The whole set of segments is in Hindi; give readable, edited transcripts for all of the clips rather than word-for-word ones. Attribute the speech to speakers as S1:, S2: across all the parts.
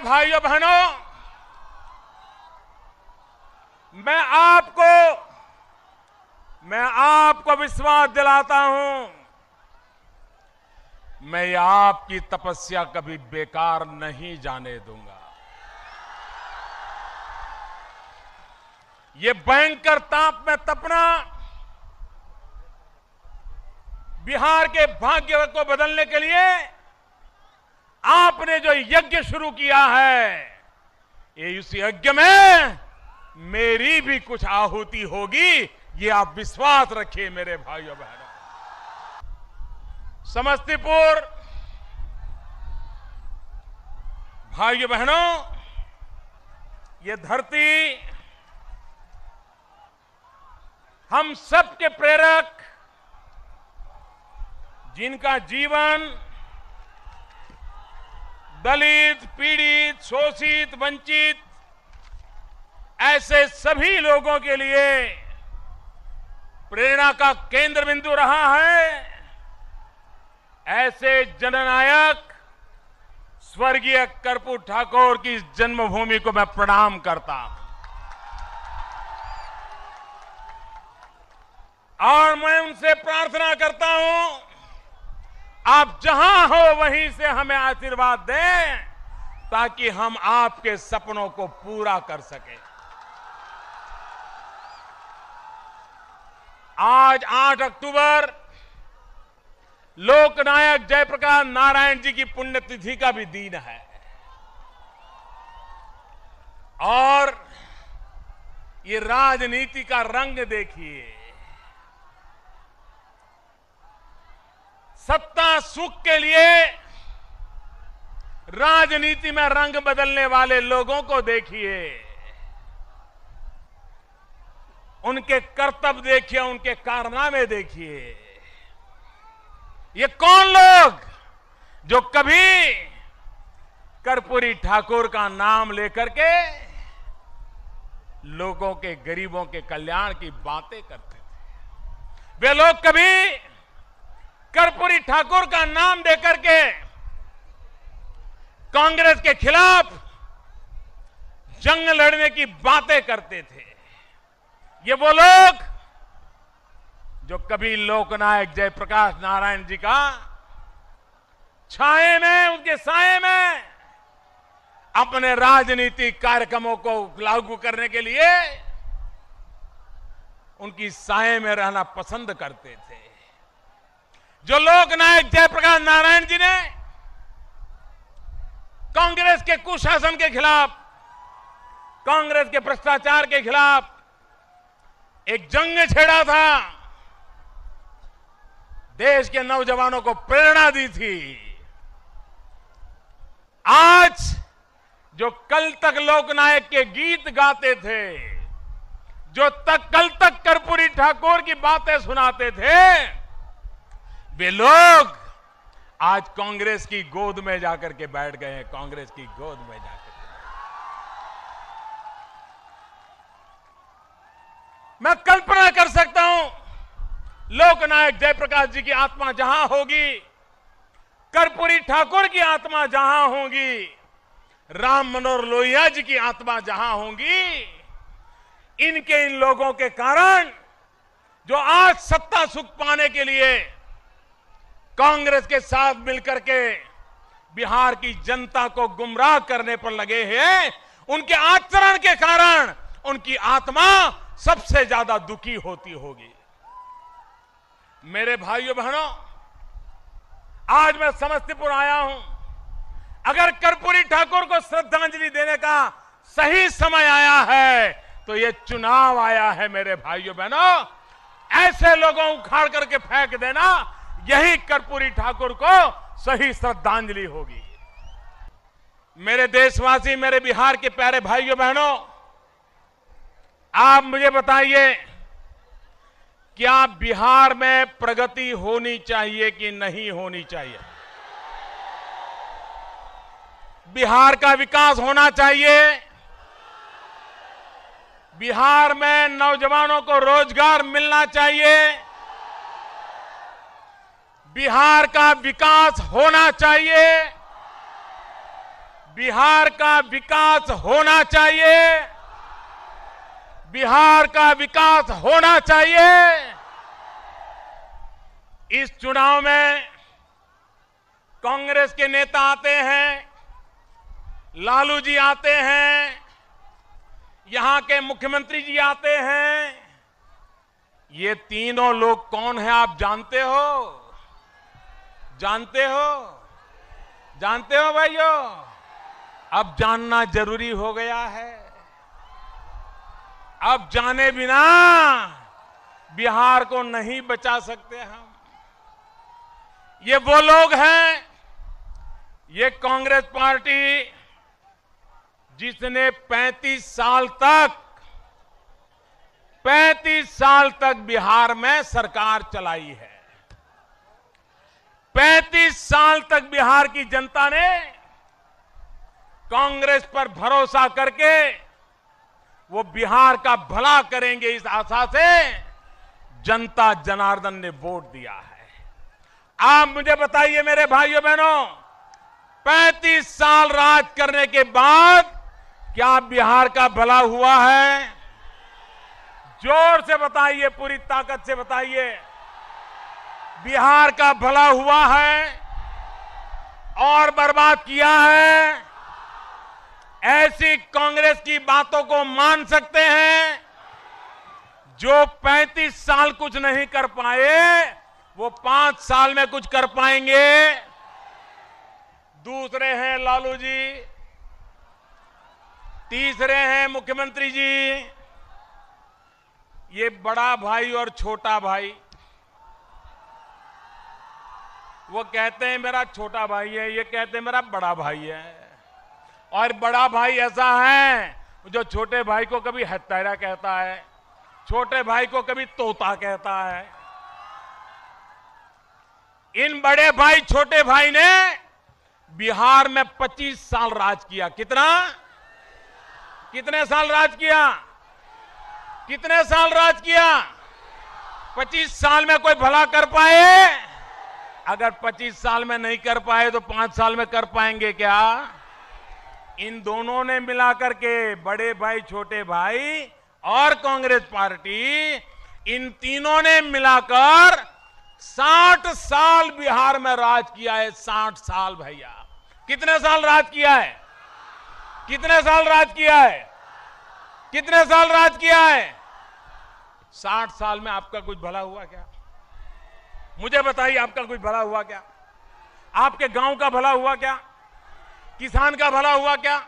S1: भाइयों बहनों, मैं आपको विश्वास दिलाता हूं, मैं आपकी तपस्या कभी बेकार नहीं जाने दूंगा। ये भयंकर ताप में तपना बिहार के भाग्य को बदलने के लिए आपने जो यज्ञ शुरू किया है, ये उस यज्ञ में मेरी भी कुछ आहुति होगी, ये आप विश्वास रखिए मेरे भाइयों बहनों। समस्तीपुर भाइयों बहनों, ये धरती हम सबके प्रेरक, जिनका जीवन दलित, पीड़ित, शोषित, वंचित ऐसे सभी लोगों के लिए प्रेरणा का केंद्र बिंदु रहा है, ऐसे जननायक स्वर्गीय कर्पूरी ठाकुर की इस जन्मभूमि को मैं प्रणाम करता हूं। और मैं उनसे प्रार्थना करता हूं, आप जहां हो वहीं से हमें आशीर्वाद दें, ताकि हम आपके सपनों को पूरा कर सकें। आज 8 अक्टूबर लोकनायक जयप्रकाश नारायण जी की पुण्यतिथि का भी दिन है, और ये राजनीति का रंग देखिए। सत्ता सुख के लिए राजनीति में रंग बदलने वाले लोगों को देखिए, उनके कर्तव्य देखिए, उनके कारनामे देखिए। ये कौन लोग जो कभी कर्पूरी ठाकुर का नाम लेकर के लोगों के, गरीबों के कल्याण की बातें करते थे। वे लोग कभी कर्पूरी ठाकुर का नाम देकर के कांग्रेस के खिलाफ जंग लड़ने की बातें करते थे। ये वो लोग जो कभी लोकनायक जयप्रकाश नारायण जी का छाए में, उनके साए में अपने राजनीतिक कार्यक्रमों को लागू करने के लिए उनकी साए में रहना पसंद करते थे। जो लोकनायक जयप्रकाश नारायण जी ने कांग्रेस के कुशासन के खिलाफ, कांग्रेस के भ्रष्टाचार के खिलाफ एक जंग छेड़ा था, देश के नौजवानों को प्रेरणा दी थी। आज जो कल तक लोकनायक के गीत गाते थे, जो कल तक कर्पूरी ठाकुर की बातें सुनाते थे, वे लोग आज कांग्रेस की गोद में जाकर के बैठ गए हैं, कांग्रेस की गोद में जाकर। मैं कल्पना कर सकता हूं, लोकनायक जयप्रकाश जी की आत्मा जहां होगी, कर्पूरी ठाकुर की आत्मा जहां होगी, राम मनोहर लोहिया जी की आत्मा जहां होंगी, इन लोगों के कारण जो आज सत्ता सुख पाने के लिए कांग्रेस के साथ मिलकर के बिहार की जनता को गुमराह करने पर लगे हैं, उनके आचरण के कारण उनकी आत्मा सबसे ज्यादा दुखी होती होगी। मेरे भाइयों बहनों, आज मैं समस्तीपुर आया हूं। अगर कर्पूरी ठाकुर को श्रद्धांजलि देने का सही समय आया है, तो ये चुनाव आया है मेरे भाइयों बहनों। ऐसे लोगों उखाड़ करके फेंक देना, यही कर्पूरी ठाकुर को सही श्रद्धांजलि होगी। मेरे देशवासी, मेरे बिहार के प्यारे भाइयों बहनों, आप मुझे बताइए, क्या बिहार में प्रगति होनी चाहिए कि नहीं होनी चाहिए? बिहार का विकास होना चाहिए। बिहार में नौजवानों को रोजगार मिलना चाहिए। बिहार का विकास होना चाहिए। बिहार का विकास होना चाहिए, बिहार का विकास होना चाहिए। इस चुनाव में कांग्रेस के नेता आते हैं, लालू जी आते हैं, यहां के मुख्यमंत्री जी आते हैं। ये तीनों लोग कौन हैं आप जानते हो? जानते हो? जानते हो भाइयों? अब जानना जरूरी हो गया है। अब जाने बिना बिहार को नहीं बचा सकते हम। ये वो लोग हैं, ये कांग्रेस पार्टी जिसने 35 साल तक बिहार में सरकार चलाई है। 35 साल तक बिहार की जनता ने कांग्रेस पर भरोसा करके वो बिहार का भला करेंगे इस आशा से जनता जनार्दन ने वोट दिया है। आप मुझे बताइए मेरे भाइयों बहनों, 35 साल राज करने के बाद क्या बिहार का भला हुआ है? जोर से बताइए, पूरी ताकत से बताइए, बिहार का भला हुआ है और बर्बाद किया है? ऐसी कांग्रेस की बातों को मान सकते हैं? जो 35 साल कुछ नहीं कर पाए वो 5 साल में कुछ कर पाएंगे? दूसरे हैं लालू जी, तीसरे हैं मुख्यमंत्री जी। ये बड़ा भाई और छोटा भाई, वो कहते हैं मेरा छोटा भाई है, ये कहते हैं मेरा बड़ा भाई है। और बड़ा भाई ऐसा है जो छोटे भाई को कभी हत्यारा कहता है, छोटे भाई को कभी तोता कहता है। इन बड़े भाई छोटे भाई ने बिहार में 25 साल राज किया। कितने साल राज किया? कितने साल राज किया? 25 साल में कोई भला कर पाए? अगर 25 साल में नहीं कर पाए तो 5 साल में कर पाएंगे क्या? इन दोनों ने मिलाकर के, बड़े भाई छोटे भाई और कांग्रेस पार्टी, इन तीनों ने मिलाकर 60 साल बिहार में राज किया है। 60 साल भैया, कितने साल राज किया है? कितने साल राज किया है? कितने साल राज किया है? 60 साल में आपका कुछ भला हुआ क्या? मुझे बताइए, आपका कुछ भला हुआ क्या? आपके गांव का भला हुआ क्या? किसान का भला हुआ क्या?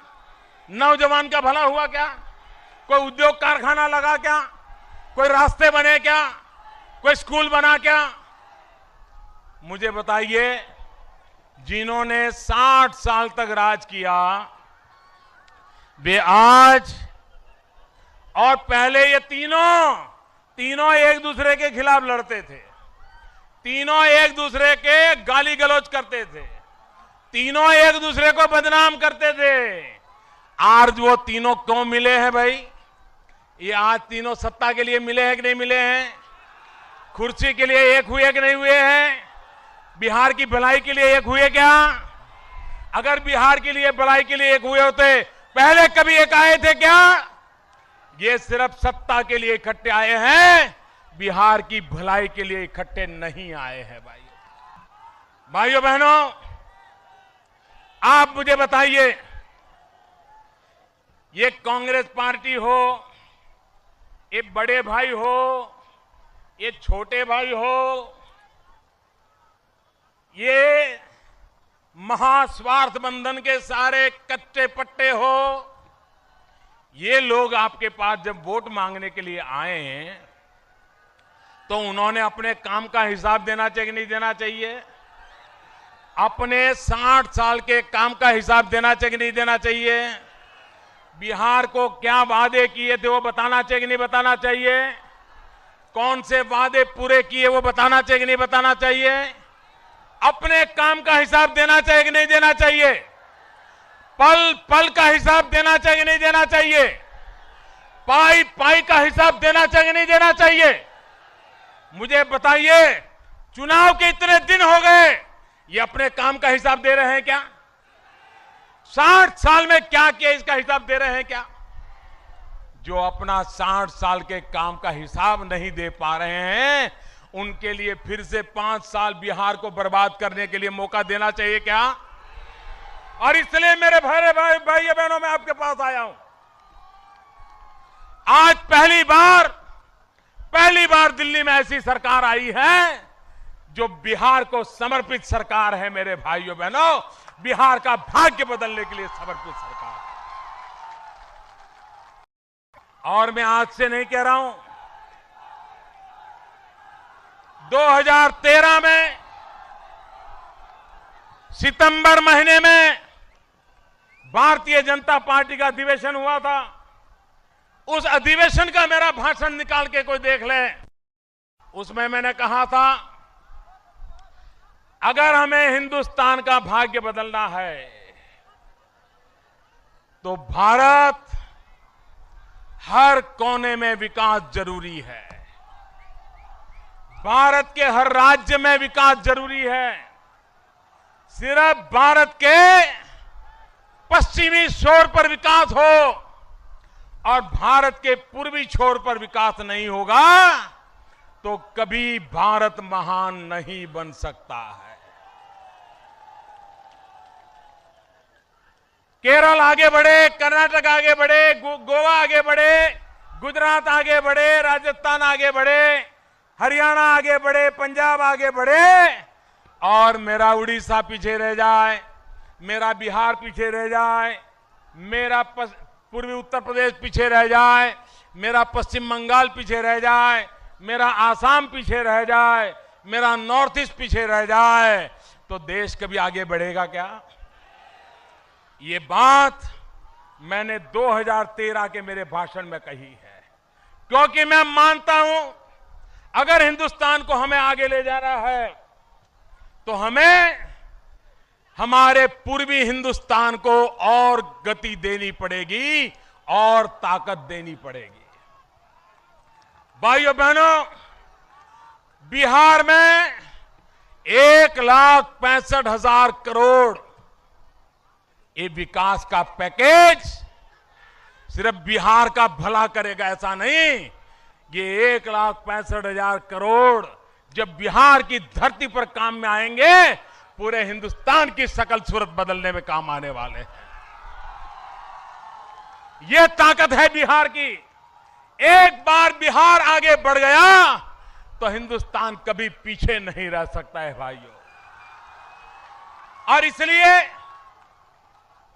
S1: नौजवान का भला हुआ क्या? कोई उद्योग कारखाना लगा क्या? कोई रास्ते बने क्या? कोई स्कूल बना क्या? मुझे बताइए, जिन्होंने 60 साल तक राज किया वे आज और पहले ये तीनों एक दूसरे के खिलाफ लड़ते थे, तीनों एक दूसरे के गाली गलौज करते थे, तीनों एक दूसरे को बदनाम करते थे। आज वो तीनों क्यों मिले हैं भाई? ये आज तीनों सत्ता के लिए मिले हैं कि नहीं मिले हैं? कुर्सी के लिए एक हुए कि नहीं हुए हैं? बिहार की भलाई के लिए एक हुए क्या? अगर बिहार के लिए भलाई के लिए एक हुए होते पहले कभी एक आए थे क्या? ये सिर्फ सत्ता के लिए इकट्ठे आए हैं, बिहार की भलाई के लिए इकट्ठे नहीं आए हैं। भाइयों बहनों, आप मुझे बताइए, ये कांग्रेस पार्टी हो, ये बड़े भाई हो, ये छोटे भाई हो, ये महास्वार्थ बंधन के सारे कच्चे पट्टे हो, ये लोग आपके पास जब वोट मांगने के लिए आए हैं तो उन्होंने अपने काम का हिसाब देना चाहिए कि नहीं देना चाहिए? अपने 60 साल के काम का हिसाब देना चाहिए कि नहीं देना चाहिए? बिहार को क्या वादे किए थे वो बताना चाहिए कि नहीं बताना चाहिए? कौन से वादे पूरे किए वो बताना चाहिए कि नहीं बताना चाहिए? अपने काम का हिसाब देना चाहिए कि नहीं देना चाहिए? पल पल का हिसाब देना चाहिए कि नहीं देना चाहिए? पाई पाई का हिसाब देना चाहिए कि नहीं देना चाहिए? मुझे बताइए, चुनाव के इतने दिन हो गए, ये अपने काम का हिसाब दे रहे हैं क्या? 60 साल में क्या किया इसका हिसाब दे रहे हैं क्या? जो अपना 60 साल के काम का हिसाब नहीं दे पा रहे हैं, उनके लिए फिर से 5 साल बिहार को बर्बाद करने के लिए मौका देना चाहिए क्या? और इसलिए मेरे भाई बहनों, मैं आपके पास आया हूं। आज पहली बार दिल्ली में ऐसी सरकार आई है जो बिहार को समर्पित सरकार है। मेरे भाइयों बहनों, बिहार का भाग्य बदलने के लिए समर्पित सरकार है। और मैं आज से नहीं कह रहा हूं, 2013 में सितंबर महीने में भारतीय जनता पार्टी का अधिवेशन हुआ था। उस अधिवेशन का मेरा भाषण निकाल के कोई देख ले। उसमें मैंने कहा था, अगर हमें हिंदुस्तान का भाग्य बदलना है तो भारत हर कोने में विकास जरूरी है। भारत के हर राज्य में विकास जरूरी है। सिर्फ भारत के पश्चिमी छोर पर विकास हो और भारत के पूर्वी छोर पर विकास नहीं होगा तो कभी भारत महान नहीं बन सकता है। केरल आगे बढ़े, कर्नाटक आगे बढ़े, गोवा आगे बढ़े, गुजरात आगे बढ़े, राजस्थान आगे बढ़े, हरियाणा आगे बढ़े, पंजाब आगे बढ़े और मेरा उड़ीसा पीछे रह जाए, मेरा बिहार पीछे रह जाए, मेरा पूर्वी उत्तर प्रदेश पीछे रह जाए, मेरा पश्चिम बंगाल पीछे रह जाए, मेरा आसाम पीछे रह जाए, मेरा नॉर्थ ईस्ट पीछे रह जाए, तो देश कभी आगे बढ़ेगा क्या? ये बात मैंने 2013 के मेरे भाषण में कही है, क्योंकि मैं मानता हूं अगर हिंदुस्तान को हमें आगे ले जाना है तो हमें हमारे पूर्वी हिंदुस्तान को और गति देनी पड़ेगी और ताकत देनी पड़ेगी। भाइयों बहनों, बिहार में 1,65,000 करोड़ ये विकास का पैकेज सिर्फ बिहार का भला करेगा ऐसा नहीं। ये 1,65,000 करोड़ जब बिहार की धरती पर काम में आएंगे, पूरे हिंदुस्तान की शकल सूरत बदलने में काम आने वाले हैं। ये ताकत है बिहार की। एक बार बिहार आगे बढ़ गया तो हिंदुस्तान कभी पीछे नहीं रह सकता है भाइयों। और इसलिए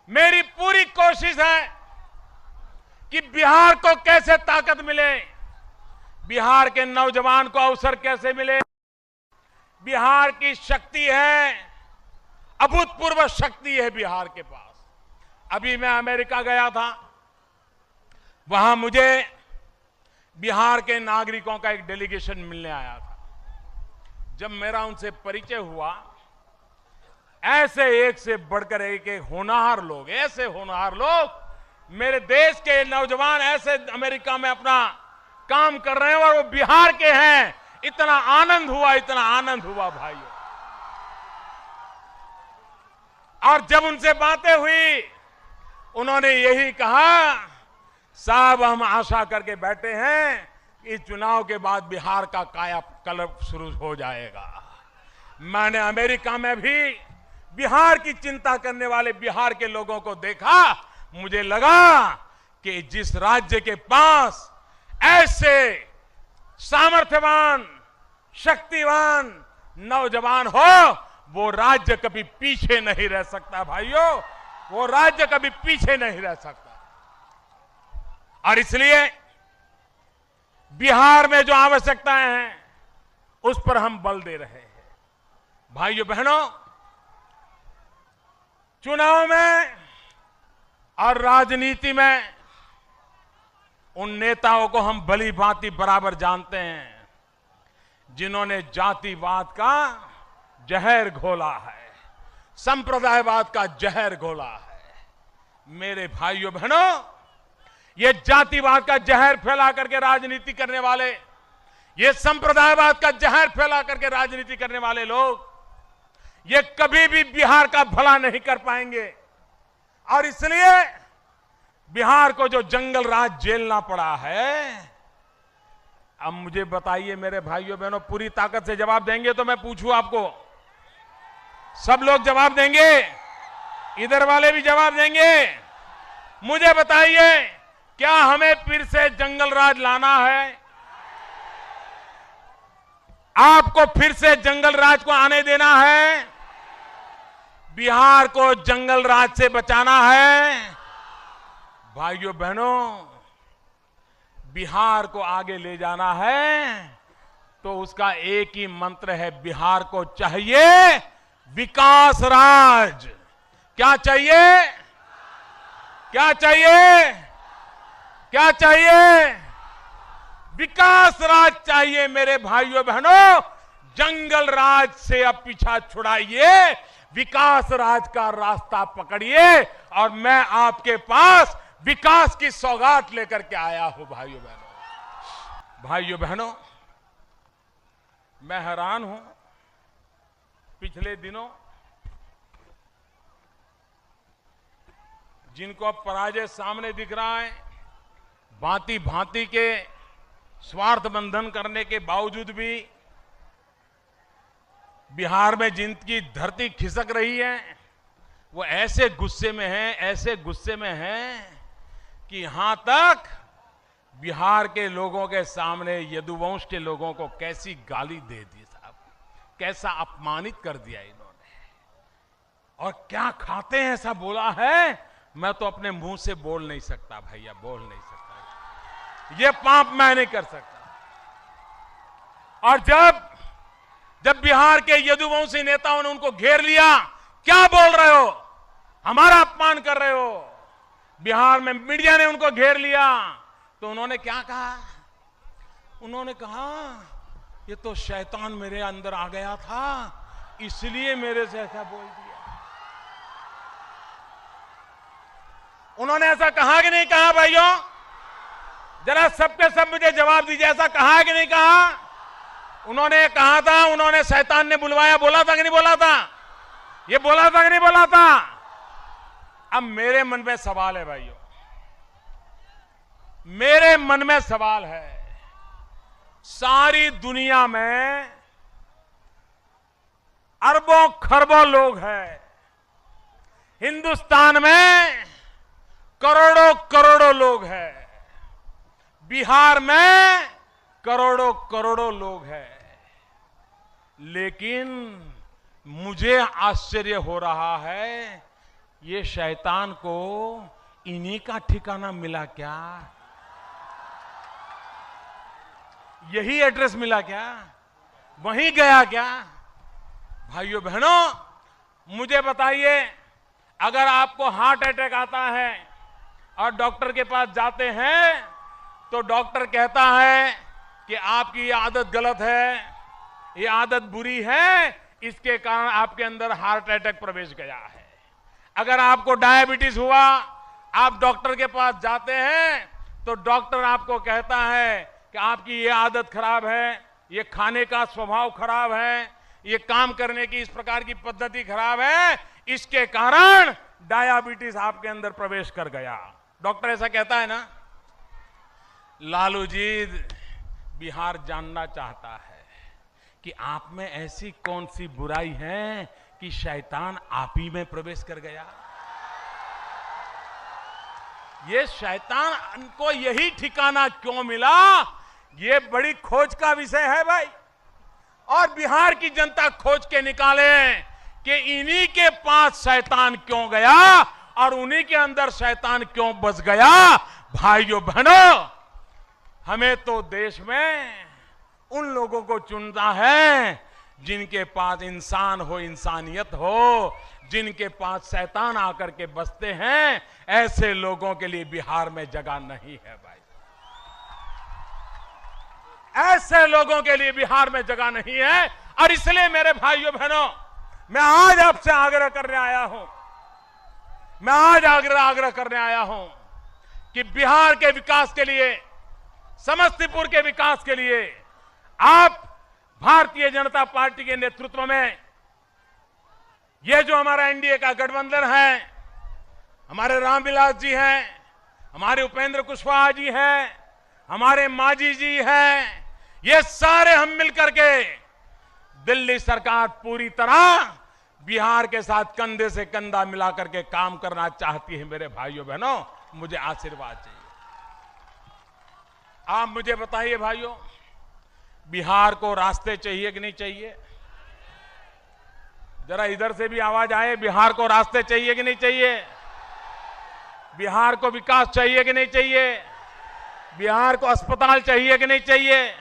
S1: मेरी पूरी कोशिश है कि बिहार को कैसे ताकत मिले, बिहार के नौजवान को अवसर कैसे मिले। बिहार की शक्ति है, अभूतपूर्व शक्ति है बिहार के पास। अभी मैं अमेरिका गया था, वहां मुझे बिहार के नागरिकों का एक डेलीगेशन मिलने आया था। जब मेरा उनसे परिचय हुआ, ऐसे एक से बढ़कर एक होनहार लोग, ऐसे होनहार लोग, मेरे देश के नौजवान ऐसे अमेरिका में अपना काम कर रहे हैं और वो बिहार के हैं। इतना आनंद हुआ भाइयों। और जब उनसे बातें हुई, उन्होंने यही कहा, साहब हम आशा करके बैठे हैं कि चुनाव के बाद बिहार का कायाकल्प शुरू हो जाएगा। मैंने अमेरिका में भी बिहार की चिंता करने वाले बिहार के लोगों को देखा। मुझे लगा कि जिस राज्य के पास ऐसे सामर्थ्यवान, शक्तिवान नौजवान हो, वो राज्य कभी पीछे नहीं रह सकता भाइयों, वो राज्य कभी पीछे नहीं रह सकता। और इसलिए बिहार में जो आवश्यकताएं हैं उस पर हम बल दे रहे हैं। भाइयों बहनों, चुनाव में और राजनीति में उन नेताओं को हम भली भांति बराबर जानते हैं जिन्होंने जातिवाद का जहर घोला है, संप्रदायवाद का जहर घोला है। मेरे भाइयों बहनों, ये जातिवाद का जहर फैला करके राजनीति करने वाले, ये संप्रदायवाद का जहर फैला करके राजनीति करने वाले लोग, ये कभी भी बिहार का भला नहीं कर पाएंगे। और इसलिए बिहार को जो जंगल राज झेलना पड़ा है, अब मुझे बताइए मेरे भाइयों बहनों, पूरी ताकत से जवाब देंगे तो मैं पूछूं आपको? सब लोग जवाब देंगे? इधर वाले भी जवाब देंगे? मुझे बताइए, क्या हमें फिर से जंगल राज लाना है? आपको फिर से जंगल राज को आने देना है? बिहार को जंगल राज से बचाना है? भाइयों बहनों, बिहार को आगे ले जाना है तो उसका एक ही मंत्र है, बिहार को चाहिए विकास राज। क्या चाहिए? क्या चाहिए? क्या चाहिए? विकास राज चाहिए मेरे भाइयों बहनों। जंगल राज से अब पीछा छुड़ाइए, विकास राज का रास्ता पकड़िए, और मैं आपके पास विकास की सौगात लेकर के आया हूं। भाइयों बहनों, भाइयों बहनों, मैं हैरान हूं, पिछले दिनों जिनको अब पराजय सामने दिख रहा है, भांति भांति के स्वार्थ बंधन करने के बावजूद भी बिहार में जिनकी धरती खिसक रही है, वो ऐसे गुस्से में हैं, ऐसे गुस्से में हैं कि यहां तक बिहार के लोगों के सामने यदुवंश के लोगों को कैसी गाली दे दी साहब, कैसा अपमानित कर दिया इन्होंने, और क्या खाते हैं ऐसा बोला है, मैं तो अपने मुंह से बोल नहीं सकता भैया, बोल नहीं सकता, ये पाप मैं नहीं कर सकता। और जब बिहार के यदुवंशी नेताओं ने उनको घेर लिया, क्या बोल रहे हो, हमारा अपमान कर रहे हो, बिहार में मीडिया ने उनको घेर लिया, तो उन्होंने क्या कहा? उन्होंने कहा ये तो शैतान मेरे अंदर आ गया था, इसलिए मेरे से ऐसा बोल दिया। उन्होंने ऐसा कहा कि नहीं कहा भाइयों? जरा सबके सब मुझे जवाब दीजिए, ऐसा कहा कि नहीं कहा? उन्होंने कहा था, उन्होंने शैतान ने बुलवाया, बोला था कि नहीं बोला था? ये बोला था कि नहीं बोला था? अब मेरे मन में सवाल है भाइयों, मेरे मन में सवाल है, सारी दुनिया में अरबों खरबों लोग हैं, हिंदुस्तान में करोड़ों करोड़ों लोग हैं, बिहार में करोड़ों करोड़ों लोग हैं, लेकिन मुझे आश्चर्य हो रहा है, ये शैतान को इन्हीं का ठिकाना मिला क्या? यही एड्रेस मिला क्या? वहीं गया क्या? भाइयों बहनों, मुझे बताइए, अगर आपको हार्ट अटैक आता है और डॉक्टर के पास जाते हैं तो डॉक्टर कहता है कि आपकी ये आदत गलत है, ये आदत बुरी है, इसके कारण आपके अंदर हार्ट अटैक प्रवेश गया है। अगर आपको डायबिटीज हुआ, आप डॉक्टर के पास जाते हैं तो डॉक्टर आपको कहता है कि आपकी ये आदत खराब है, ये खाने का स्वभाव खराब है, ये काम करने की इस प्रकार की पद्धति खराब है, इसके कारण डायबिटीज आपके अंदर प्रवेश कर गया। डॉक्टर ऐसा कहता है ना। लालू जी, बिहार जानना चाहता है कि आप में ऐसी कौन सी बुराई है कि शैतान आप ही में प्रवेश कर गया। ये शैतान को यही ठिकाना क्यों मिला, ये बड़ी खोज का विषय है भाई। और बिहार की जनता खोज के निकाले कि इन्हीं के पास शैतान क्यों गया और उन्हीं के अंदर शैतान क्यों बस गया। भाइयों बहनों, हमें तो देश में उन लोगों को चुनना है जिनके पास इंसान हो, इंसानियत हो, जिनके पास शैतान आकर के बसते हैं। ऐसे लोगों के लिए बिहार में जगह नहीं है भाई, ऐसे लोगों के लिए बिहार में जगह नहीं है। और इसलिए मेरे भाइयों बहनों, मैं आज आपसे आग्रह करने आया हूं, मैं आज आग्रह करने आया हूं कि बिहार के विकास के लिए, समस्तीपुर के विकास के लिए आप भारतीय जनता पार्टी के नेतृत्व में ये जो हमारा एनडीए का गठबंधन है, हमारे रामविलास जी हैं, हमारे उपेंद्र कुशवाहा जी हैं, हमारे मांझी जी हैं, ये सारे हम मिलकर के दिल्ली सरकार पूरी तरह बिहार के साथ कंधे से कंधा मिलाकर के काम करना चाहती है। मेरे भाइयों बहनों, मुझे आशीर्वाद चाहिए। आप मुझे बताइए भाइयों, बिहार को रास्ते चाहिए कि नहीं चाहिए? जरा इधर से भी आवाज आए, बिहार को रास्ते चाहिए कि नहीं चाहिए? बिहार को विकास चाहिए कि नहीं चाहिए? बिहार को अस्पताल चाहिए कि नहीं चाहिए?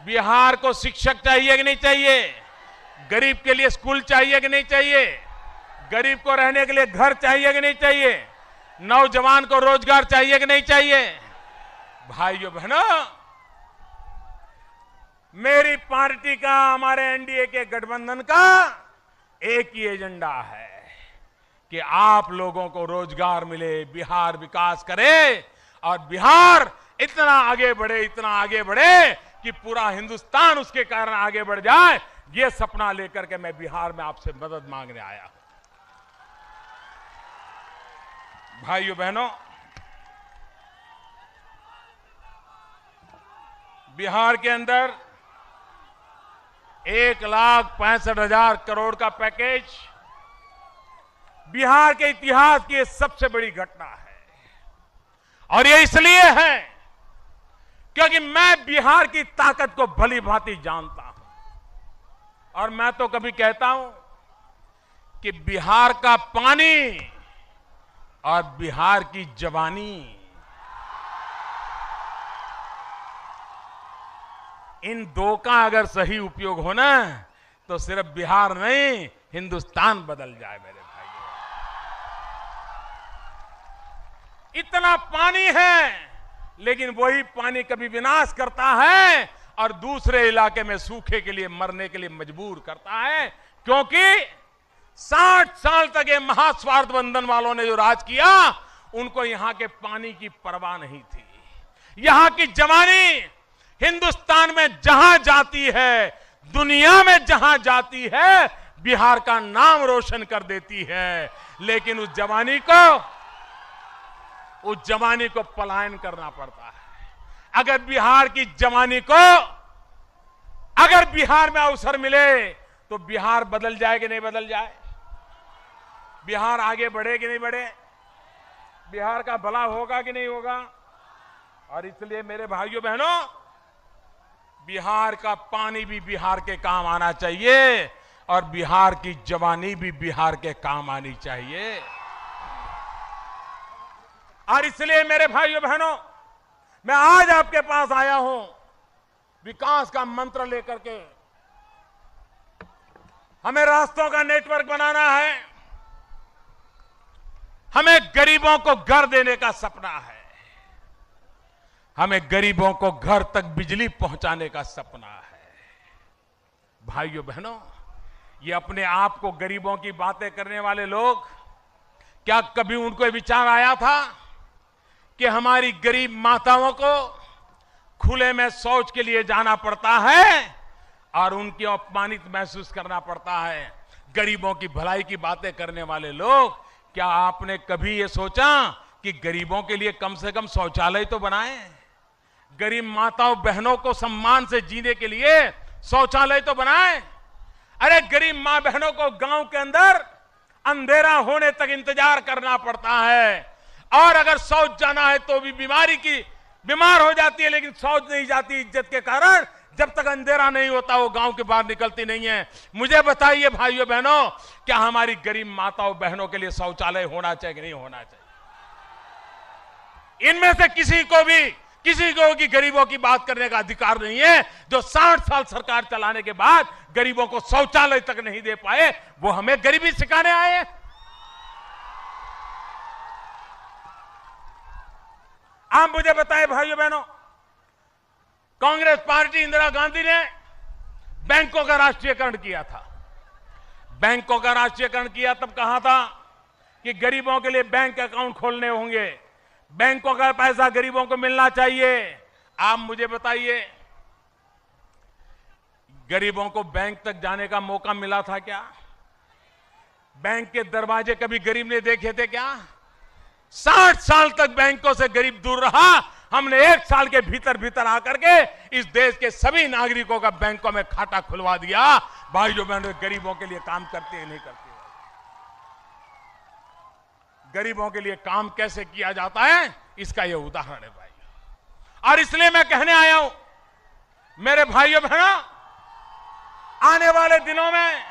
S1: बिहार को शिक्षक चाहिए कि नहीं चाहिए? गरीब के लिए स्कूल चाहिए कि नहीं चाहिए? गरीब को रहने के लिए घर चाहिए कि नहीं चाहिए? नौजवान को रोजगार चाहिए कि नहीं चाहिए? भाइयों बहनों, मेरी पार्टी का, हमारे एनडीए के गठबंधन का एक ही एजेंडा है कि आप लोगों को रोजगार मिले, बिहार विकास करे और बिहार इतना आगे बढ़े, इतना आगे बढ़े कि पूरा हिंदुस्तान उसके कारण आगे बढ़ जाए। ये सपना लेकर के मैं बिहार में आपसे मदद मांगने आया हूं। भाइयों बहनों, बिहार के अंदर 1,65,000 करोड़ का पैकेज बिहार के इतिहास की सबसे बड़ी घटना है। और ये इसलिए है क्योंकि मैं बिहार की ताकत को भली भांति जानता हूं। और मैं तो कभी कहता हूं कि बिहार का पानी और बिहार की जवानी, इन दो का अगर सही उपयोग हो ना, तो सिर्फ बिहार नहीं, हिंदुस्तान बदल जाए। मेरे भाइयों, इतना पानी है, लेकिन वही पानी कभी विनाश करता है और दूसरे इलाके में सूखे के लिए, मरने के लिए मजबूर करता है। क्योंकि 60 साल तक ये महास्वार्थ बंधन वालों ने जो राज किया, उनको यहां के पानी की परवाह नहीं थी। यहां की जवानी हिंदुस्तान में जहां जाती है, दुनिया में जहां जाती है, बिहार का नाम रोशन कर देती है। लेकिन उस जवानी को पलायन करना पड़ता है। अगर बिहार की जवानी को, अगर बिहार में अवसर मिले तो बिहार बदल जाए कि नहीं बदल जाए? बिहार आगे बढ़े कि नहीं बढ़े? बिहार का भला होगा कि नहीं होगा? और इसलिए मेरे भाइयों बहनों, बिहार का पानी भी बिहार के काम आना चाहिए और बिहार की जवानी भी बिहार के काम आनी चाहिए। और इसलिए मेरे भाइयों बहनों, मैं आज आपके पास आया हूं विकास का मंत्र लेकर के। हमें रास्तों का नेटवर्क बनाना है, हमें गरीबों को घर देने का सपना है, हमें गरीबों को घर तक बिजली पहुंचाने का सपना है। भाइयों बहनों, ये अपने आप को गरीबों की बातें करने वाले लोग, क्या कभी उनको विचार आया था कि हमारी गरीब माताओं को खुले में शौच के लिए जाना पड़ता है और उनकी अपमानित महसूस करना पड़ता है? गरीबों की भलाई की बातें करने वाले लोग, क्या आपने कभी ये सोचा कि गरीबों के लिए कम से कम शौचालय तो बनाएं? गरीब माताओं बहनों को सम्मान से जीने के लिए शौचालय तो बनाएं? अरे गरीब मां बहनों को गांव के अंदर अंधेरा होने तक इंतजार करना पड़ता है, और अगर शौच जाना है तो भी बीमार हो जाती है, लेकिन शौच नहीं जाती इज्जत के कारण। जब तक अंधेरा नहीं होता वो गांव के बाहर निकलती नहीं है। मुझे बताइए भाइयों बहनों, क्या हमारी गरीब माताओं बहनों के लिए शौचालय होना चाहिए कि नहीं होना चाहिए? इनमें से किसी को की गरीबों की बात करने का अधिकार नहीं है। जो 60 साल सरकार चलाने के बाद गरीबों को शौचालय तक नहीं दे पाए, वो हमें गरीबी सिखाने आए हैं। आप मुझे बताएं भाइयों बहनों, कांग्रेस पार्टी इंदिरा गांधी ने बैंकों का राष्ट्रीयकरण किया था। बैंकों का राष्ट्रीयकरण किया तब कहा था कि गरीबों के लिए बैंक अकाउंट खोलने होंगे, बैंकों का पैसा गरीबों को मिलना चाहिए। आप मुझे बताइए, गरीबों को बैंक तक जाने का मौका मिला था क्या? बैंक के दरवाजे कभी गरीब ने देखे थे क्या? 60 साल तक बैंकों से गरीब दूर रहा। हमने 1 साल के भीतर भीतर आकर के इस देश के सभी नागरिकों का बैंकों में खाता खुलवा दिया। भाइयों बहनों, गरीबों के लिए काम करते हैं नहीं करते? गरीबों के लिए काम कैसे किया जाता है, इसका यह उदाहरण है भाई। और इसलिए मैं कहने आया हूं, मेरे भाइयों बहनों, आने वाले दिनों में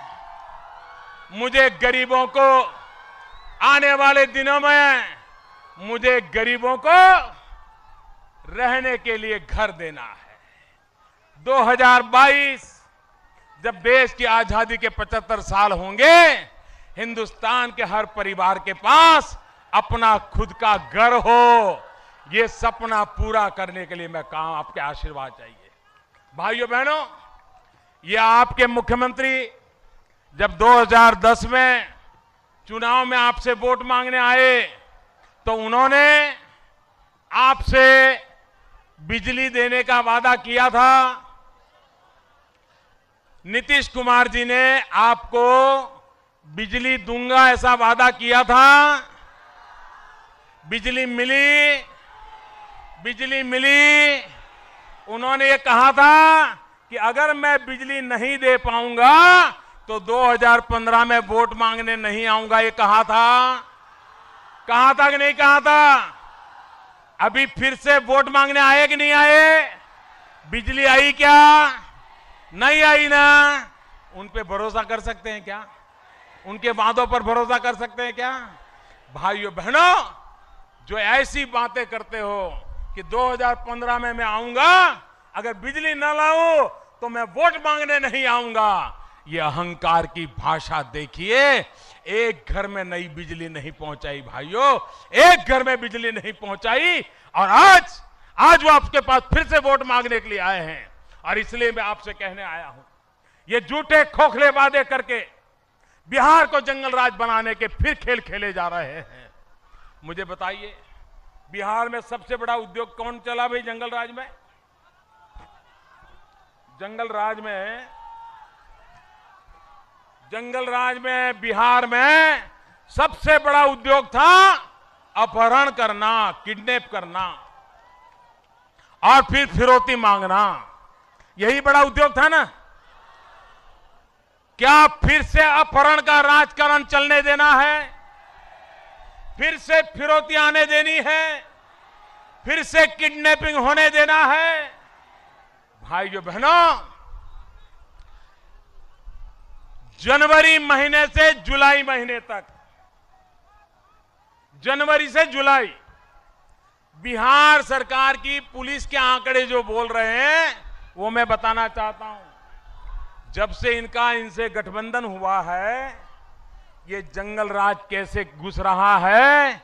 S1: मुझे गरीबों को, आने वाले दिनों में मुझे गरीबों को रहने के लिए घर देना है। 2022 जब देश की आजादी के 75 साल होंगे, हिंदुस्तान के हर परिवार के पास अपना खुद का घर हो, ये सपना पूरा करने के लिए मैं काम, आपके आशीर्वाद चाहिए। भाइयों बहनों, ये आपके मुख्यमंत्री जब 2010 में चुनाव में आपसे वोट मांगने आए तो उन्होंने आपसे बिजली देने का वादा किया था। नीतीश कुमार जी ने आपको बिजली दूंगा ऐसा वादा किया था। बिजली मिली, बिजली मिली। उन्होंने ये कहा था कि अगर मैं बिजली नहीं दे पाऊंगा तो 2015 में वोट मांगने नहीं आऊंगा, ये कहा था कि नहीं कहा था? अभी फिर से वोट मांगने आए कि नहीं आए? बिजली आई क्या? नहीं आई ना। उन पे भरोसा कर सकते हैं क्या? उनके वादों पर भरोसा कर सकते हैं क्या? भाइयों बहनों, जो ऐसी बातें करते हो कि 2015 में मैं आऊंगा, अगर बिजली न लाऊं तो मैं वोट मांगने नहीं आऊंगा, ये अहंकार की भाषा देखिए। एक घर में नई बिजली नहीं पहुंचाई भाइयों, एक घर में बिजली नहीं पहुंचाई, और आज वो आपके पास फिर से वोट मांगने के लिए आए हैं। और इसलिए मैं आपसे कहने आया हूं, ये झूठे खोखले वादे करके बिहार को जंगल राज बनाने के फिर खेल खेले जा रहे हैं। मुझे बताइए, बिहार में सबसे बड़ा उद्योग कौन चला भाई जंगल राज में? जंगल राज में बिहार में सबसे बड़ा उद्योग था अपहरण करना, किडनैप करना और फिर फिरौती मांगना। यही बड़ा उद्योग था ना? क्या फिर से अपहरण का राजकारण चलने देना है? फिर से फिरौती आने देनी है? फिर से किडनैपिंग होने देना है? भाइयों बहनों, जनवरी महीने से जुलाई महीने तक, जनवरी से जुलाई, बिहार सरकार की पुलिस के आंकड़े जो बोल रहे हैं वो मैं बताना चाहता हूं। जब से इनसे गठबंधन हुआ है, ये जंगल राज कैसे घुस रहा है।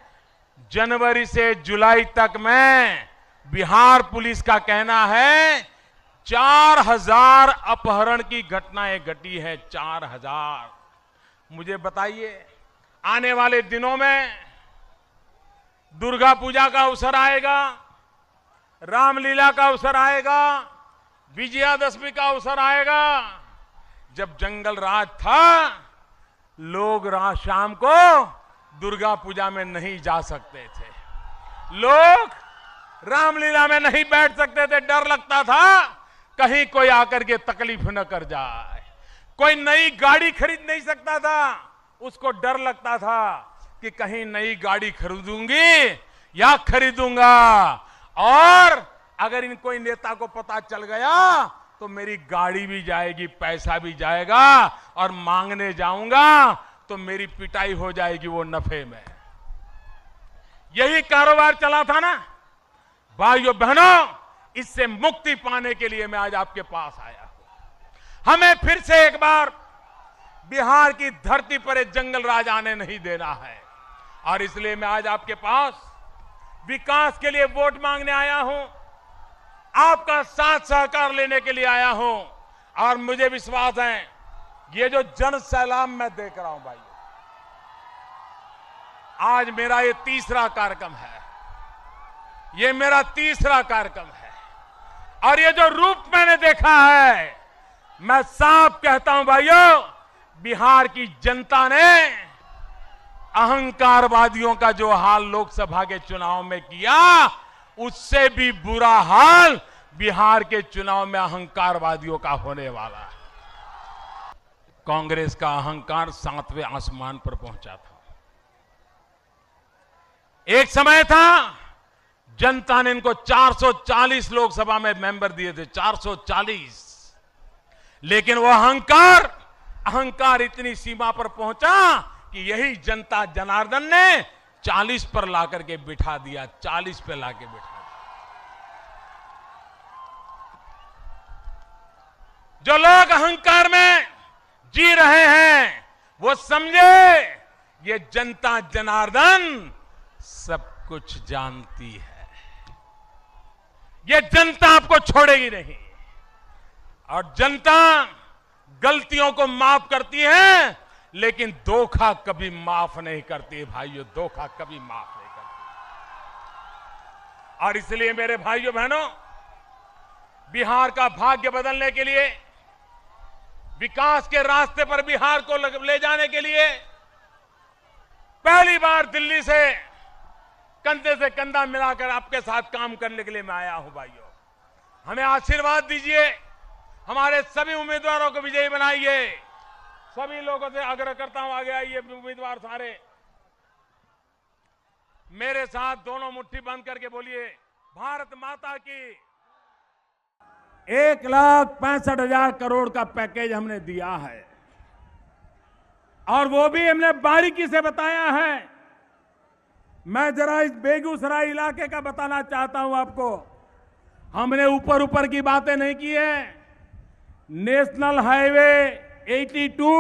S1: जनवरी से जुलाई तक में बिहार पुलिस का कहना है 4000 अपहरण की घटनाएं घटी है। 4000। मुझे बताइए, आने वाले दिनों में दुर्गा पूजा का अवसर आएगा, रामलीला का अवसर आएगा, विजयादशमी का अवसर आएगा। जब जंगल राज था, लोग शाम को दुर्गा पूजा में नहीं जा सकते थे, लोग रामलीला में नहीं बैठ सकते थे। डर लगता था कहीं कोई आकर के तकलीफ न कर जाए। कोई नई गाड़ी खरीद नहीं सकता था, उसको डर लगता था कि कहीं नई गाड़ी खरीदूंगी या खरीदूंगा, और अगर इन कोई नेता को पता चल गया तो मेरी गाड़ी भी जाएगी, पैसा भी जाएगा, और मांगने जाऊंगा तो मेरी पिटाई हो जाएगी वो नफे में। यही कारोबार चला था ना। भाइयों बहनों, इससे मुक्ति पाने के लिए मैं आज आपके पास आया हूं। हमें फिर से एक बार बिहार की धरती पर एक जंगल राज आने नहीं देना है, और इसलिए मैं आज आपके पास विकास के लिए वोट मांगने आया हूं, आपका साथ सहकार लेने के लिए आया हूं। और मुझे विश्वास है, ये जो जन सैलाब मैं देख रहा हूं भाई, आज मेरा ये तीसरा कार्यक्रम है, ये मेरा तीसरा कार्यक्रम है, और ये जो रूप मैंने देखा है, मैं साफ कहता हूं भाइयों, बिहार की जनता ने अहंकारवादियों का जो हाल लोकसभा के चुनाव में किया, उससे भी बुरा हाल बिहार के चुनाव में अहंकारवादियों का होने वाला है। कांग्रेस का अहंकार 7वें आसमान पर पहुंचा था। एक समय था जनता ने इनको 440 लोकसभा में मेंबर दिए थे, 440। लेकिन वो अहंकार इतनी सीमा पर पहुंचा कि यही जनता जनार्दन ने 40 पर लाकर के बिठा दिया, 40 पे लाके बिठा दिया। जो लोग अहंकार में जी रहे हैं वो समझे ये जनता जनार्दन सब कुछ जानती है, ये जनता आपको छोड़ेगी नहीं। और जनता गलतियों को माफ करती है, लेकिन धोखा कभी माफ नहीं करती भाइयों, धोखा कभी माफ नहीं करती। और इसलिए मेरे भाइयों बहनों, बिहार का भाग्य बदलने के लिए, विकास के रास्ते पर बिहार को ले जाने के लिए पहली बार दिल्ली से कंधे से कंधा मिलाकर आपके साथ काम करने के लिए मैं आया हूं। भाइयों, हमें आशीर्वाद दीजिए, हमारे सभी उम्मीदवारों को विजयी बनाइए। सभी लोगों से आग्रह करता हूं, आगे आइए उम्मीदवार सारे, मेरे साथ दोनों मुट्ठी बंद करके बोलिए, भारत माता की। 1,65,000 करोड़ का पैकेज हमने दिया है, और वो भी हमने बारीकी से बताया है। मैं जरा इस बेगूसराय इलाके का बताना चाहता हूं आपको। हमने ऊपर की बातें नहीं की है। National highway 82